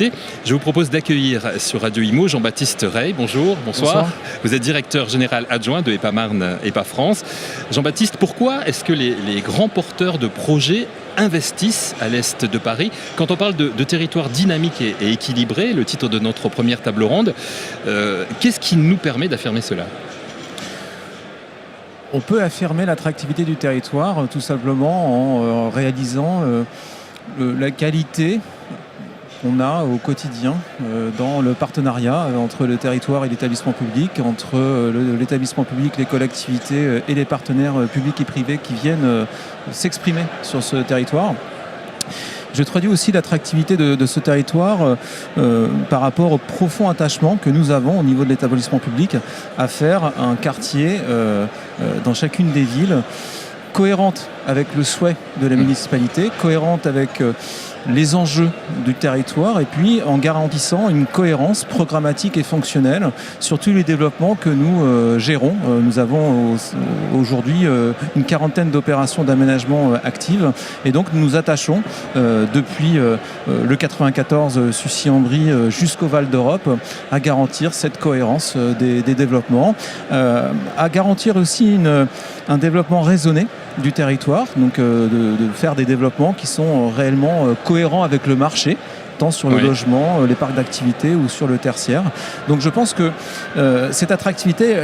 municipalité. Je vous propose d'accueillir sur Radio Imo Jean-Baptiste Rey. Bonjour, bonsoir. Vous êtes directeur général adjoint de EPA Marne, EPA France. Jean-Baptiste, pourquoi est-ce que les grands porteurs de projets investissent à l'est de Paris? Quand on parle de territoire dynamique et équilibré, le titre de notre première table ronde, qu'est-ce qui nous permet d'affirmer cela? On peut affirmer l'attractivité du territoire tout simplement en réalisant la qualité qu'on a au quotidien dans le partenariat entre le territoire et l'établissement public, entre l'établissement public, les collectivités et les partenaires publics et privés qui viennent s'exprimer sur ce territoire. Je traduis aussi l'attractivité de ce territoire par rapport au profond attachement que nous avons au niveau de l'établissement public à faire un quartier dans chacune des villes cohérente avec le souhait de la municipalité, cohérente avec les enjeux du territoire et puis en garantissant une cohérence programmatique et fonctionnelle sur tous les développements que nous gérons. Nous avons aujourd'hui une quarantaine d'opérations d'aménagement actives et donc nous nous attachons depuis le 94 Sucy-en-Brie jusqu'au Val d'Europe à garantir cette cohérence des développements, à garantir aussi un développement raisonné du territoire, donc de faire des développements qui sont réellement cohérents avec le marché, tant sur le logement, les parcs d'activités ou sur le tertiaire. Donc je pense que cette attractivité,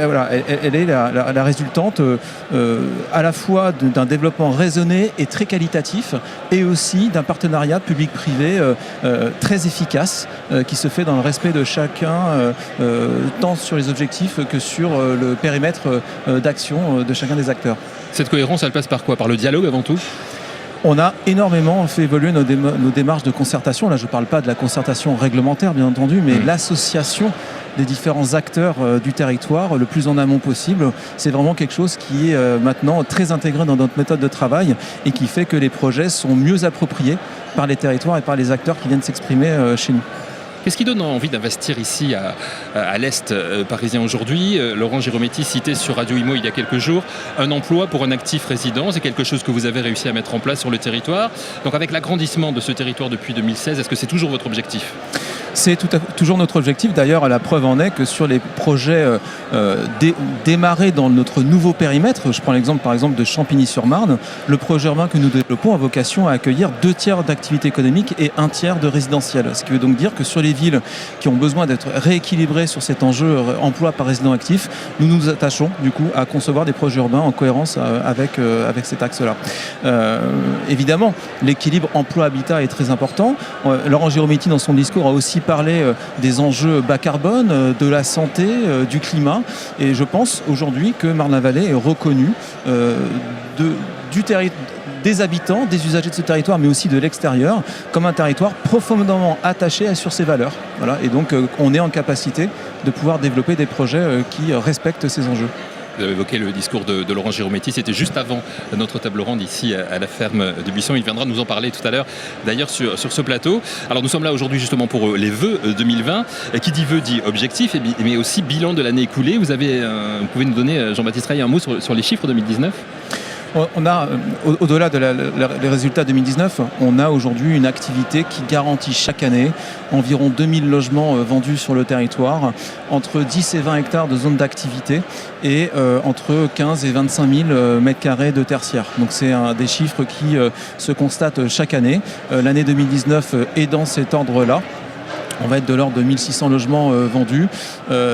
elle est la résultante à la fois d'un développement raisonné et très qualitatif et aussi d'un partenariat public-privé très efficace qui se fait dans le respect de chacun, tant sur les objectifs que sur le périmètre d'action de chacun des acteurs. Cette cohérence, elle passe par quoi? Par le dialogue avant tout? On a énormément fait évoluer nos démarches de concertation. Là, je ne parle pas de la concertation réglementaire, bien entendu, mais l'association des différents acteurs du territoire le plus en amont possible. C'est vraiment quelque chose qui est maintenant très intégré dans notre méthode de travail et qui fait que les projets sont mieux appropriés par les territoires et par les acteurs qui viennent s'exprimer chez nous. Qu'est-ce qui donne envie d'investir ici à l'Est parisien aujourd'hui? Laurent Girometti citait sur Radio Imo il y a quelques jours un emploi pour un actif résident. C'est quelque chose que vous avez réussi à mettre en place sur le territoire. Donc avec l'agrandissement de ce territoire depuis 2016, est-ce que c'est toujours votre objectif? C'est toujours notre objectif. D'ailleurs, la preuve en est que sur les projets démarrés dans notre nouveau périmètre, je prends l'exemple par exemple de Champigny-sur-Marne, le projet urbain que nous développons a vocation à accueillir 2 tiers d'activité économique et 1 tiers de résidentiel. Ce qui veut donc dire que sur les villes qui ont besoin d'être rééquilibrées sur cet enjeu emploi par résident actif, nous nous attachons du coup à concevoir des projets urbains en cohérence avec cet axe-là. Évidemment, l'équilibre emploi-habitat est très important. Laurent Girometti, dans son discours, a aussi parlé des enjeux bas carbone, de la santé, du climat. Et je pense aujourd'hui que Marne-la-Vallée est reconnu des habitants, des usagers de ce territoire, mais aussi de l'extérieur, comme un territoire profondément attaché sur ses valeurs. Voilà. Et donc, on est en capacité de pouvoir développer des projets qui respectent ces enjeux. Vous avez évoqué le discours de Laurent Girometti, c'était juste avant notre table ronde ici à la ferme de Buisson. Il viendra nous en parler tout à l'heure, d'ailleurs sur ce plateau. Alors nous sommes là aujourd'hui justement pour les vœux 2020. Qui dit vœux dit objectif, mais aussi bilan de l'année écoulée. Vous pouvez nous donner, Jean-Baptiste Rey, un mot sur les chiffres 2019? On a, au-delà des résultats 2019, on a aujourd'hui une activité qui garantit chaque année environ 2000 logements vendus sur le territoire, entre 10 et 20 hectares de zones d'activité et entre 15 et 25 000 mètres carrés de tertiaire. Donc c'est des chiffres qui se constatent chaque année. L'année 2019 est dans cet ordre-là. On va être de l'ordre de 1600 logements vendus.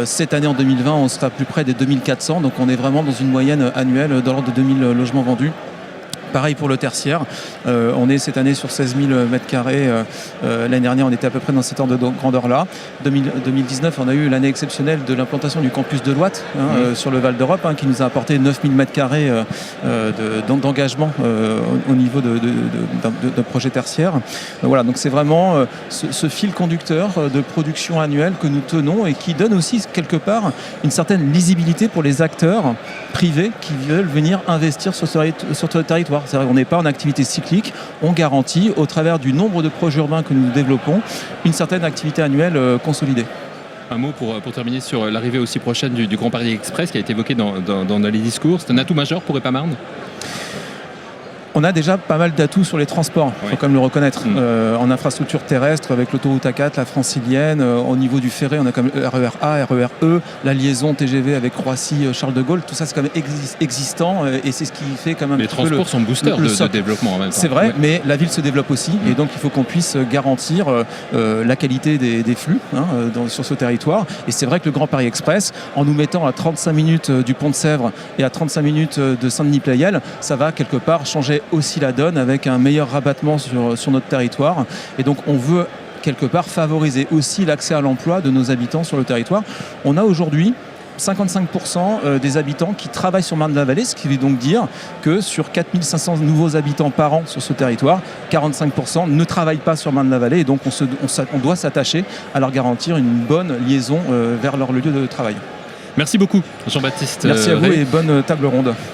Cette année, en 2020, on sera plus près des 2400. Donc on est vraiment dans une moyenne annuelle de l'ordre de 2000 logements vendus. Pareil pour le tertiaire. On est cette année sur 16 000 mètres carrés. L'année dernière, on était à peu près dans cette ordre de grandeur-là. 2019, on a eu l'année exceptionnelle de l'implantation du campus de Loite sur le Val d'Europe, qui nous a apporté 9 000 mètres carrés d'engagement au niveau de projets tertiaires. Voilà, donc c'est vraiment ce fil conducteur de production annuelle que nous tenons et qui donne aussi quelque part une certaine lisibilité pour les acteurs privés qui veulent venir investir sur ce territoire. C'est vrai qu'on n'est pas en activité cyclique, on garantit au travers du nombre de projets urbains que nous développons une certaine activité annuelle consolidée. Un mot pour terminer sur l'arrivée aussi prochaine du Grand Paris Express qui a été évoqué dans les discours. C'est un atout majeur pour EPA Marne? On a déjà pas mal d'atouts sur les transports, il faut quand même le reconnaître. En infrastructure terrestre, avec l'autoroute A4, la francilienne, au niveau du ferré, on a quand même RER A, RER E, la liaison TGV avec Roissy, Charles de Gaulle, tout ça c'est quand même existant et c'est ce qui fait quand même les transports sont boosters de développement en même temps. C'est vrai, mais la ville se développe aussi et donc il faut qu'on puisse garantir la qualité des flux sur ce territoire. Et c'est vrai que le Grand Paris Express, en nous mettant à 35 minutes du Pont de Sèvres et à 35 minutes de Saint-Denis-Pleyel, ça va quelque part changer aussi la donne avec un meilleur rabattement sur notre territoire. Et donc on veut quelque part favoriser aussi l'accès à l'emploi de nos habitants sur le territoire. On a aujourd'hui 55% des habitants qui travaillent sur Marne-la-Vallée, ce qui veut donc dire que sur 4500 nouveaux habitants par an sur ce territoire, 45% ne travaillent pas sur Marne-la-Vallée et donc on doit s'attacher à leur garantir une bonne liaison vers leur lieu de travail. Merci beaucoup Jean-Baptiste. Merci à vous et bonne table ronde.